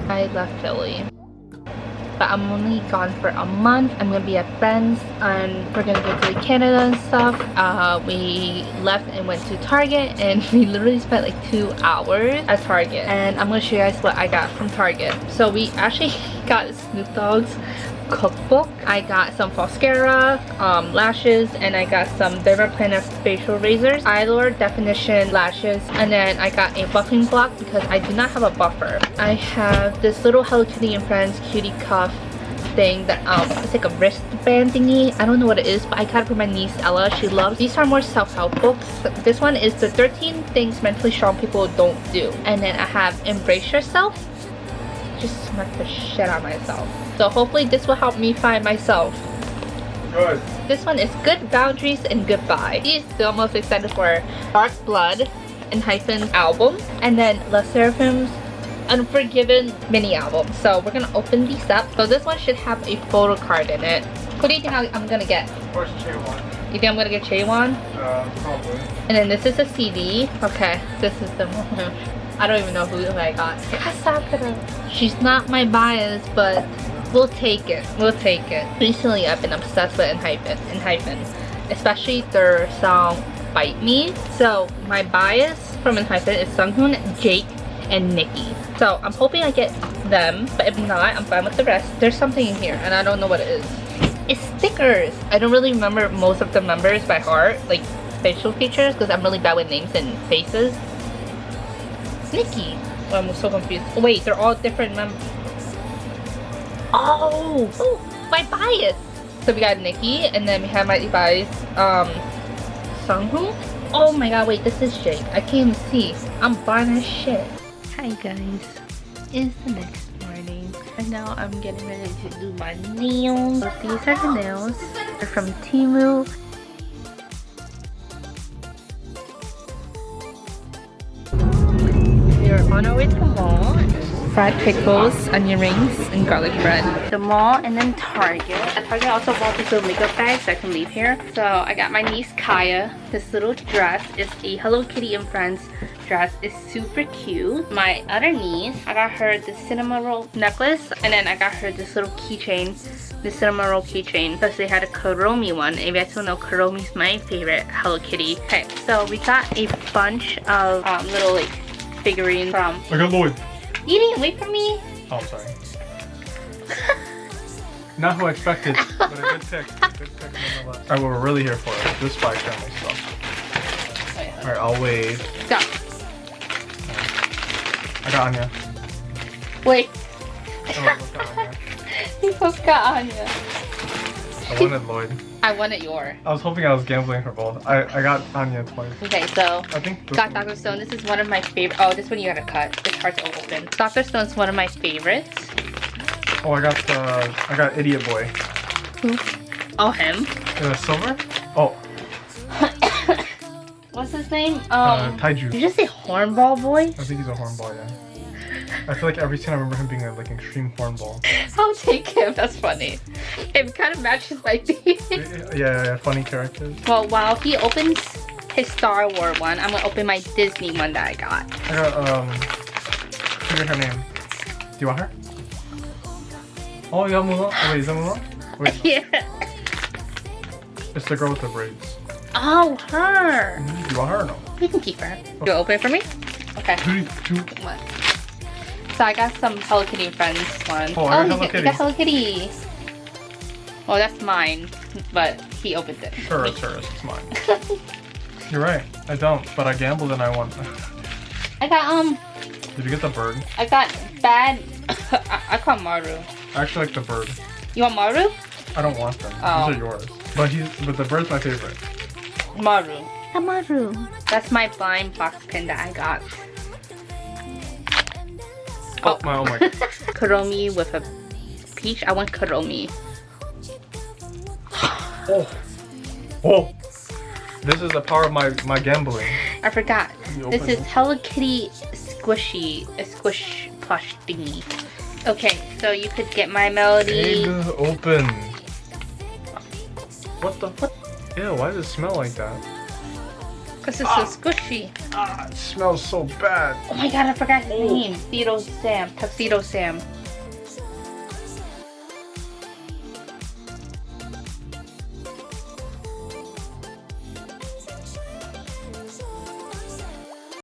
I left Philly. But I'm only gone for a month. I'm gonna be at friends and we're gonna go to Canada and stuff. We left and went to Target and we literally spent like 2 hours at Target. And I'm gonna show you guys what I got from Target. So we actually got Snoop Dogg's cookbook. I got some mascara, lashes, and I got some Dermaplane facial razors, eyelure definition lashes, and then I got a buffing block because I do not have a buffer. I have this little Hello Kitty and Friends cutie cuff thing that it's like a wristband thingy. I don't know what it is, but I got it for my niece Ella. She loves these. Are more self-help books. This one is the 13 things mentally strong people don't do. And then I have Embrace Yourself. Just smacked the shit out of myself. So hopefully this will help me find myself. Good. This one is Good Boundaries and Goodbye. He is still most excited for Dark Blood and Enhypen album. And then the Seraphim's Unforgiven mini album. So we're gonna open these up. So this one should have a photo card in it. What do you think I'm gonna get? Of course, Chaewon. You think I'm gonna get Chaewon? Probably. And then this is a CD. Okay, this is the one. I don't even know who I got. Sakura. She's not my bias, but we'll take it. We'll take it. Recently, I've been obsessed with Enhypen, especially their song "Bite Me." So my bias from Enhypen is Sunghoon, Jake, and Nikki. So I'm hoping I get them, but if not, I'm fine with the rest. There's something in here, and I don't know what it is. It's stickers. I don't really remember most of the members by heart, like facial features, because I'm really bad with names and faces. Nikki. Oh, I'm so confused. Oh, wait, they're all different members. Oh, my bias. So we got Nikki, and then we have my bias, Sunghoon. Oh my god, wait, this is Jake. I can't even see. I'm blind as shit. Hi guys, it's the next morning, and now I'm getting ready to do my nails. So these are the nails. They're from Temu. We're on our way to the mall. Fried pickles, onion rings, and garlic bread. The mall and then Target. At Target I also bought these little makeup bags that I can leave here. So I got my niece Kaya. This little dress is a Hello Kitty and Friends dress. It's super cute. My other niece, I got her this cinnamon roll necklace, and then I got her this little keychain. The cinnamon roll keychain because they had a Kuromi one. If you guys don't know, Kuromi's my favorite Hello Kitty. Okay, so we got a bunch of little like figurines from. I got Lloyd. You didn't wait for me? Oh, sorry. Not who I expected, but a good pick. Good pick nonetheless. Alright, well, we're really here for it. This Spy Family stuff. Alright, I'll wait. Go. I got Anya. Wait. Oh, look at Anya. You both got Anya. I wanted Lloyd. I wanted your. I was hoping I was gambling for both. I got Anya twice. Okay, so I think got Dr. Stone. This is one of my favorite. Oh, this one you gotta cut. It's hard to open. Dr. Stone's one of my favorites. Oh, I got Idiot Boy. Who? Oh, him. Silver? Oh. What's his name? Taiju. Did you just say Hornball Boy? I think he's a hornball, yeah. I feel like every scene I remember him being like extreme hornball. I'll take him. That's funny. It kind of matches my theme. Yeah, funny characters. Well, while he opens his Star Wars one, I'm gonna open my Disney one that I got. I got forget her name. Do you want her? Oh, you got Mulan? Oh, wait, is that Mulan? Wait. Yeah. It's the girl with the braids. Oh, her. Do you want her or no? You can keep her. You open it for me? Okay. What? So I got some Hello Kitty Friends one. Oh, I got Hello Kitty. You got Hello Kitty. Well, that's mine, but he opened it. Sure, it's hers. It's mine. You're right. I don't, but I gambled and I won. I got Did you get the bird? I got bad. I call Maru. I actually like the bird. You want Maru? I don't want them. Oh. These are yours. But the bird's my favorite. Maru. Maru. That's my blind box pin that I got. Oh my god. Kuromi with a peach. I want Kuromi. Oh. This is the power of my gambling. I forgot. This is Hello Kitty squishy, a squish plush thingy. Okay, so you could get my melody. Egg open. What? Ew, why does it smell like that? Because it's so squishy. Ah, it smells so bad. Oh my god, I forgot his name. Tito Sam. Tuxedo Sam.